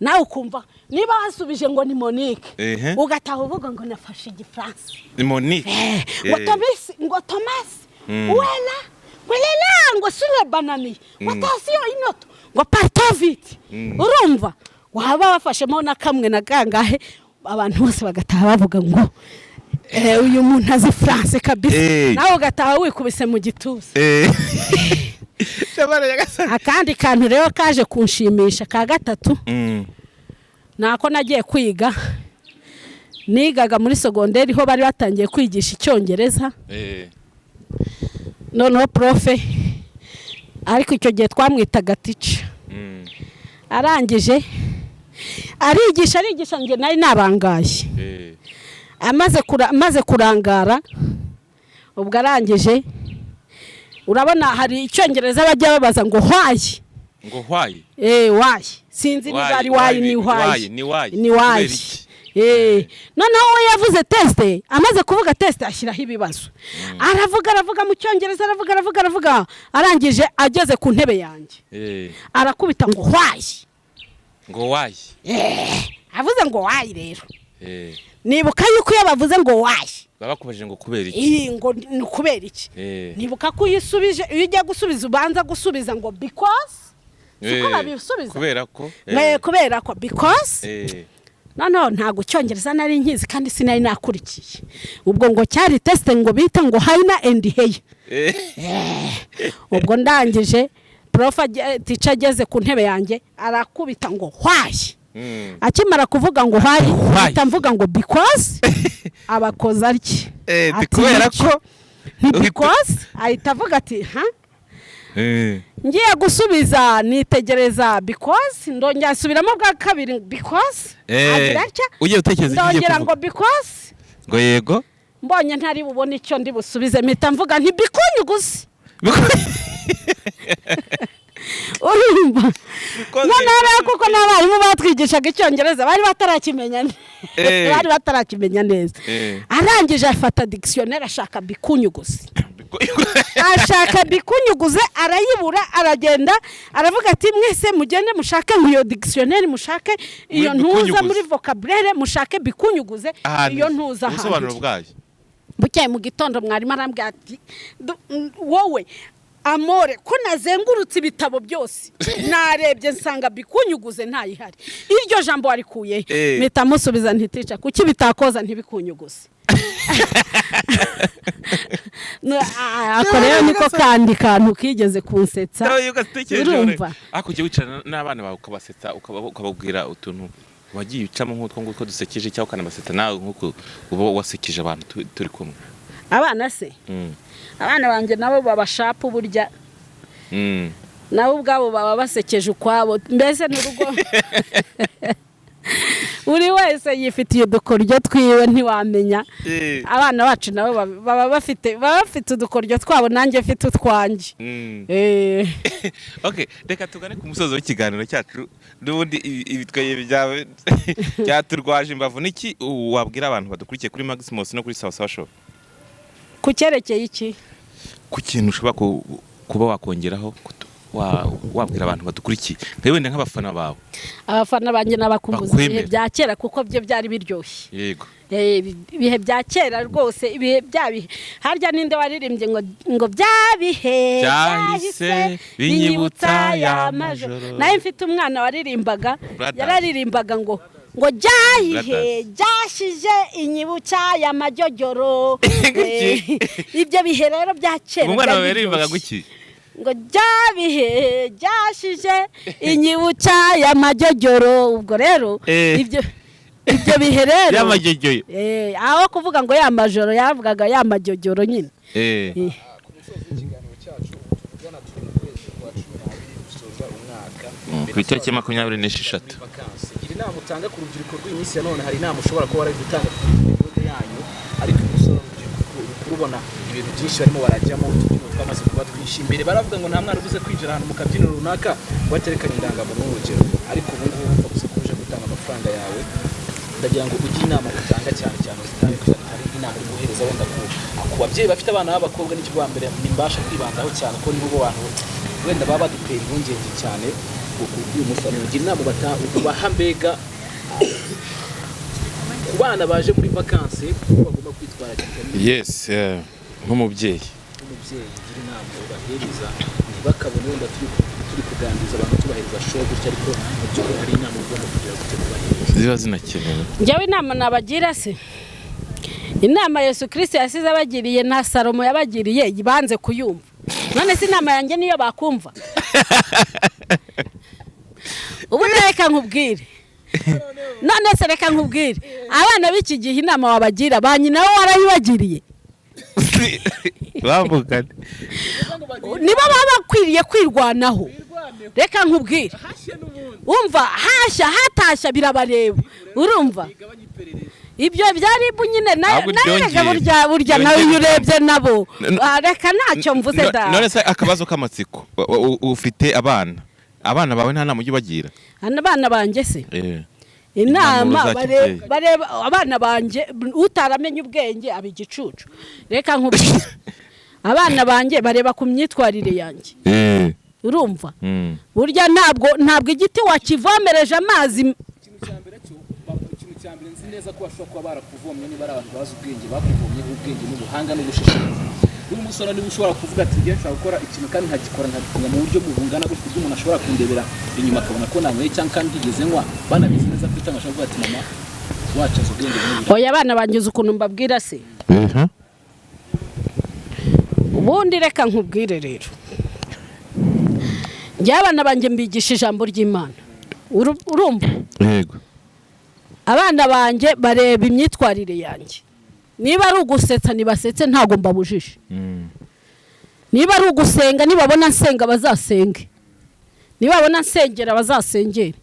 nawe ukumva niba wasubije ngo ni Monique ugataha uvuga ngo nafashe igifaransa ni Monique ngo Thomas wela ngo sur le banani attention inoto ngo partout vite urumva waba wafashemo na kamwe na gangahe abantu bose bagataha bavuga ngo uyu muntu azi France kabisa nawe ugataha wikubise mu gituza akandi kantu rero kaje kunshimisha ka gatatu nako nagiye kwiga nigaga muri secondaire ho bari batangiye kwigisha icyongereza noneho profe ariko icyo gihe twamwitaga teacher arangije arigisha nge nari nabangaye amaze kurangara ubwo arangije urabona hari icyongereza bajya babaza ngo why why sinzi niba ari why ni why noneho we yavuze test amaze kuvuga test ashyiraho ibibazo aravuga mu cyongereza aravuga arangije ageze ku ntebe yanjye arakubita ngo why avuze ngo why rero nibuka yuko yabavuze ngo why babakubajije ngo kubera iki ngo ni kubera iki nibuka ko uyisubije iyo ujya gusubiza ubanza gusubiza ngo because siko babisubiza kubera ko because no ntago cyongereza nari nkizi kandi sinari nakurikiye ubwo ngo cyari test ngo bita ngo haina and hey ubwo ndangije prof teacher ageze ku ntebe yanjye arakubita ngo why akimara kuvuga ngo hahita mvuga ngo because abakoza ariki kubera ko because ahita avuga ati ngiye gusubiza nitegereza because ndongera asubiramo bwa kabiri because ugiye utekereza ndongera ngo because ngo yego mbonye ntari bubone icyo ndi busubize mpita mvuga nti bikunyuguze urumva none kuko n'abarimu batwigishaga icyongereza bari batarakimenya neza arangije afata dictionnaire ashaka bikunyuguze arayibura aragenda aravuga ati mwese mugende mushake iyo dictionnaire mushake iyo ntuza muri vocabulaire mushake bikunyuguze iyo ntuza ubusobanuro bwayo bukeye mu gitondo mwarimu arambwira ati wowe amore ko nazengurutse ibitabo byose narebye nsanga bikunyuguze ntayihari iryo jambo warikuye mpita musubiza ntiticha kuki bitakoza ntibikunyuguze akorera niko kandi kantu kigeze kunsetsa urumva akujye wicara n'abana bawe ukabasetsa ukababwira utuntu wagiye ucamo nk'utwo ngutwo dusekeje cyangwa ukanabasetsa nawe nk'uko uba wasekeje abantu turi kumwe abana se abana banjye nabo babashapu burya nabo ubwabo baba basekeje ukwabo mbese n'urugo buri wese yifitiye udukoryo twiwe ntiwamenya abana bacu nabo baba bafite udukoryo twabo nanjye mfite utwanjye okay reka tugane ku musozo w'ikiganiro cyacu n'ubundi ibitwaye byawe byaturwaje imbavu niki wabwira abantu badukurikiye kuri Maximus no kuri Sawa Show ku cyerekeye iki ku kintu ushobora kuba wakongeraho wabwira abantu badukurikiye wenda nk'abafana bawe abafana banjye n'abakumbuzi ibihe bya kera kuko byo byari biryoshye yego ibihe bya kera rwose ibihe byabihe harya ninde waririmbye ngo byabihe byahise binyibutsa ya majoro naye mfite umwana waririmbaga yararirimbaga ngo jyahihe byashije inyibutsa ya majyojoro ibyo bihe rero bya kera umwana waririmbaga guki ngo jyabihe byashije inyibutsa ya majyojoro ubwo rero ibyo bihe rero ya majyojoro aho kuvuga ngo ya majoro yavugaga ya majyojoro nyine ku itariki 26 inama utanga ku rubyiruko rw'iminsi ya none hari inama ushobora kuba wari gutanga ku rubyiruko yanyu ariko umusoro urubona ibintu byinshi barimo barajyamo twamaze kuba twinshi imbere baravuga ngo nta mwana ubuze kwinjira ahantu mu kabyiniro runaka waterekanye indangamuntu n'urugero ariko ubu ngubu ubuze kuje gutanga amafaranga yawe ndagira ngo ugire inama utanga cyane zitandukanye hari inama uri guhereza wenda ku babyeyi bafite abana b'abakobwa n'icyo bwa mbere nimbasha kwibandaho cyane ko nibo bantu wenda baba badutera impungenge cyane uyu musaruro ugira inama ubaha mbega ku bana baje muri vakansi bagomba kwitwara yes nk'umubyeyi ugira inama ubahereza ntibakabone wenda turi kuganiriza abantu tubahereza show gutya ariko ibyo hari inama ugomba kugira ngo tubahereze ziba zinakenewe njyewe inama nabagira se inama Yesu Kristo yasize abagiriye na Salomo yabagiriye banze kuyumva none se inama yanjye niyo bakumva ubu reka nkubwire none se reka nkubwire abana b'iki gihe inama wabagira banyina nawe warayibagiriye bavugane niba baba bakwiriye kwirwanaho reka nkubwire umva hashya hatashya birabareba urumva ibyo byari bunyine nawe burya nawe urebye nabo reka ntacyo mvuze da none se akabazo k'amatsiko ufite abana bawe nta nama ujye ubagira abana banjye se inama bareba abana banjye utaramenye ubwenge aba igicucu reka nkubwire abana banjye bareba ku myitwarire yanjye urumva burya ntabwo igiti wakivomereje amazi cyambere nzi neza ko bashobora kuba barakuvomye niba ari abantu bazi ubwenge bakuvomye ubwenge n'ubuhanga n'ubushishozi uyu musore niba ushobora kuvuga ati ngiye nshobora gukora ikintu kandi nkagikora nkagifunga mu buryo bungana gutyo kuburyo umuntu ashobora kundebera inyuma akabona ko nanyweye cyangwa kandi ntigeze nywa banabizi neza ko cyangwa ashobora kuvuga ati mama wacaze ubwenge n'uburyo oya abana bangize ukuntu mbabwira se ubundi reka nkubwire rero njye abana banjye mbigisha ijambo ry'Imana urumva yego abana banjye bareba imyitwarire yanjye niba ari ugusetsa nibasetse ntago mbabujije niba ari ugusenga nibabona nsenga bazasenge nibabona nsengera bazasengere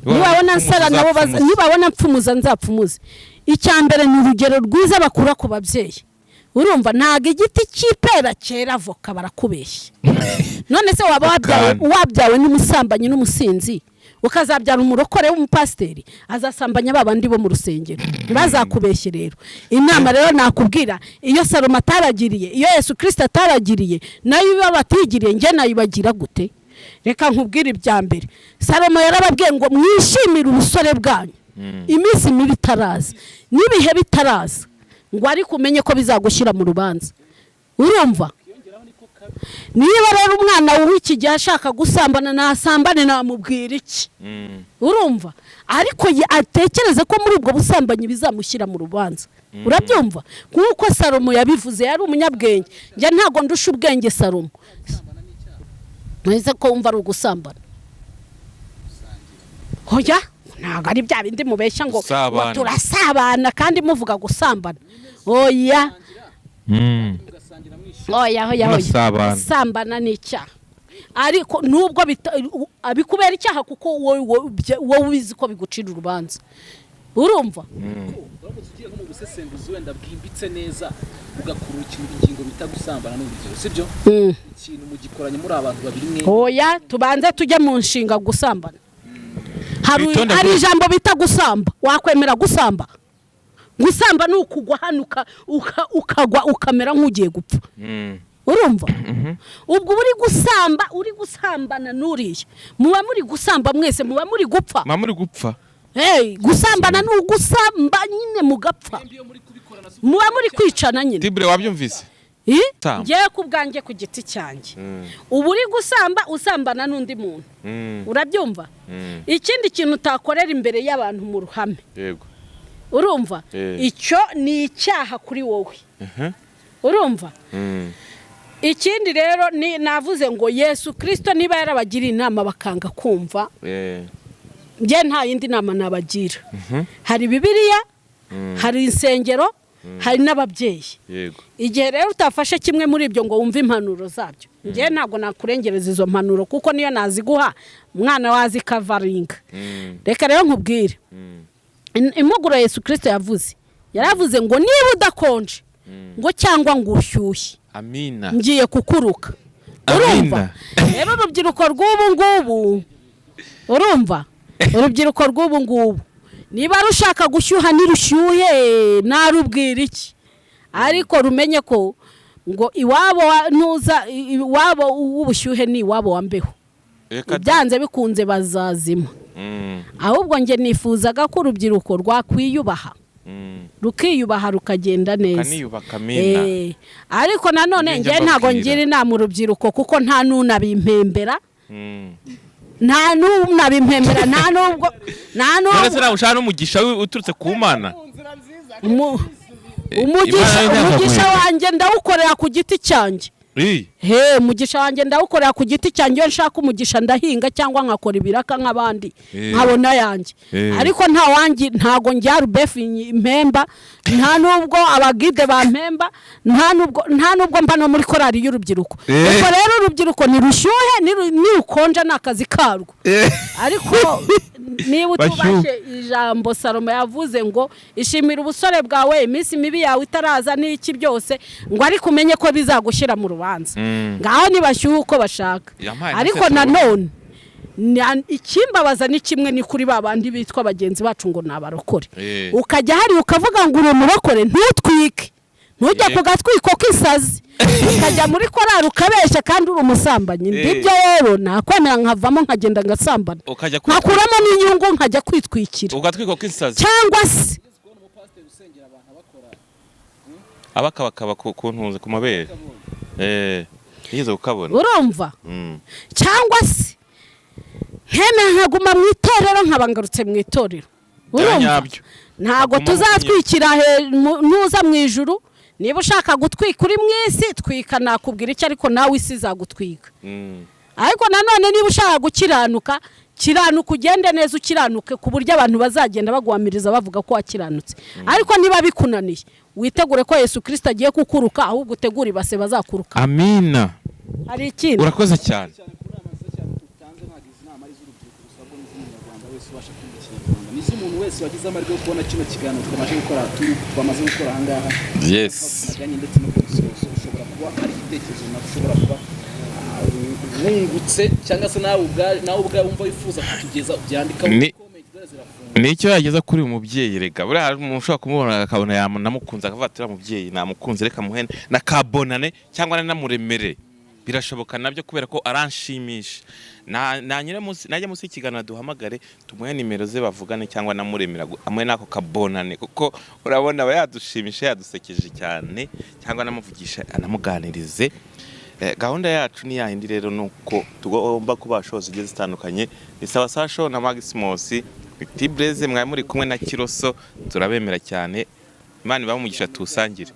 nibabona nsara nabo nibabona mpfumuza nzapfumuze icyambere ni urugero rwiza bakura ku babyeyi urumva ntago igiti cy'ipera cyera avoka barakubeshya none se waba wabyawe n'umusambanyi n'umusinzi ukazabyara umurokore w'umupasiteri azasambanya babandi bo mu rusengero ntibazakubeshye rero inama rero nakubwira iyo Salomo ataragiriye iyo Yesu Kristo ataragiriye nayo iba batigiriye nge nayibagira gute reka nkubwire ibya mbere Salomo yarababwiye ngo mwishimire ubusore bwanyu iminsi mibi itaraza n'ibihe bitaraza ngo ariko umenye ko bizagushyira mu rubanza urumva niba rero umwana w'iki gihe ashaka gusambana nasambane namubwira iki urumva ariko atekereze ko muri ubwo busambanyi bizamushyira mu rubanza urabyumva kuko Salomo yabivuze yari umunyabwenge njye ntago ndusha ubwenge Salomo neza ko wumva ari ugusambana hoya ntago ari bya bindi mubeshya ngo turasabana kandi muvuga gusambana oya gusambana ni icyaha ariko nubwo abikubera icyaha kuko wowe ubizi ko bigucira urubanza urumva ugiye nko mu busesenguzi wenda bwimbitse neza ugakura ingingo bita gusambana n'urugero sibyo ikintu mugikoranye muri abantu babiri mwe oya tubanze tujye mu nshinga gusambana hari ijambo bita gusamba wakwemera gusamba gusamba ni ukugwa hano ukagwa ukamera nk'ugiye gupfa urumva ubwo uri gusambana n'uriya muba muri gusamba mwese muba muri gupfa gusambana ni ugusamba nyine mugapfa muba muri kwicana nyine Tibre wabyumvise ngiye ku bwanjye ku giti cyanjye ubu uri gusamba usambana n'undi muntu urabyumva ikindi kintu utakorera imbere y'abantu mu ruhame yego urumva icyo ni icyaha kuri wowe urumva ikindi rero ni navuze ngo Yesu Kristo niba yarabagiriye inama bakanga kumva nge nta yindi nama nabagira hari Bibiliya hari insengero hari n'ababyeyi igihe rero utafashe kimwe muri ibyo ngo wumve impanuro zabyo nge ntabwo nakurengereza izo mpanuro kuko niyo naziguha umwana wazi kavaringa reka rero nkubwire impuguro Yesu Kristo yaravuze ngo niba udakonje ngo cyangwa ngo ushyushye amina ngiye kukuruka urumva rero urubyiruko rw'ubu ngubu urumva urubyiruko rw'ubu ngubu niba rushaka gushyuha nirushyuhe narubwira iki ariko rumenye ko ngo iwabo w'ubushyuhe ni iwabo wambeho byanze bikunze bazazima ahubwo nge nifuzaga ko urubyiruko rwakwiyubaha rukiyubaha rukagenda neza ariko nanone nge ntago ngira inama urubyiruko kuko nta nunabimpembera nta nunabimpembera nta nubwo uretse nawe ushaka n'umugisha uturutse ku Mana umugisha wanjye ndawukorera ku giti cyanjye umugisha wanjye ndawukorera ku giti cyanjye iyo nshaka umugisha ndahinga cyangwa nkakora ibiraka nk'abandi nkabona yanjye ariko ntago njya rubefu impemba nta nubwo abagide bampemba nta nubwo mba no muri korari y'urubyiruko ubwo rero urubyiruko nirushyuhe nirukonje ni akazi karwo ariko niba utubashe ijambo Salomo yavuze ngo ishimira ubusore bwawe iminsi mibi yawe itaraza n'iki byose ngo ariko umenye ko bizagushyira mu rubanza ngaho nibashyuhe uko bashaka ariko nanone ikimbabaza ni kimwe ni kuri babandi bitwa bagenzi bacu ngo nabarokore ukajya hari ukavuga ngo uri umurokore ntutwike ntujya ku gatwiko k'isazi ukajya muri korari ukabeshya kandi uri umusambanyi ndibyo rero nakwemera nkavamo nkagenda ngasambana nkakuramo n'inyungu nkajya kwitwikira ugatwiko k'isazi cyangwa se abakabakaba ku ntunze ku mabere yigeze ukabona urumva cyangwa se nkemera nkaguma mu itorero nkabangarutse mu itorero urumva ntago tuzatwikira ntuza mu ijuru niba ushaka gutwika uri mu isi twika nakubwira icyo ariko nawe isi izagutwika ariko nanone niba ushaka gukiranuka ugende neza ukiranuke ku buryo abantu bazagenda baguhamiriza bavuga ko wakiranutse ariko niba bikunaniye witegure ko Yesu Kristo agiye kukuruka ahubwo utegure ibase bazakuruka amina hari ikindi urakoze cyane inama ari z'urubyiruko rusabwa n'iz'umunyarwanda wese ubasha kumva ikinyarwanda n'iz'umuntu wese wagize amahirwe yo kubona kino kiganiro twamaze gukora aha ngaha yes ndetse no kugisoza ushobora kuba ari igitekerezo nawe ushobora kuba wungutse cyangwa se nawe ubwawe wumva wifuza kutugeza byandika nicyo yageza kuri uyu mubyeyi rega buriya hari umuntu ushobora kumubona akabona namukunze akavuga ati uriya mubyeyi namukunze reka muhene na kabonane cyangwa namuremere birashoboka nabyo kubera ko aranshimisha najya munsi y'ikiganiro duhamagare tumuhe nimero ze bavugane cyangwa namuremera amuhe n'ako kabonane kuko urabona aba yadushimisha yadusekeje cyane cyangwa namuvugisha anamuganirize. Gahunda yacu ni yahindi rero nuko tugomba kuba shows zigiye zitandukanye bisaba Sasho na Maximus Tibreze mwari muri kumwe na Kiroso turabemera cyane Imana ibamugisha tusangire.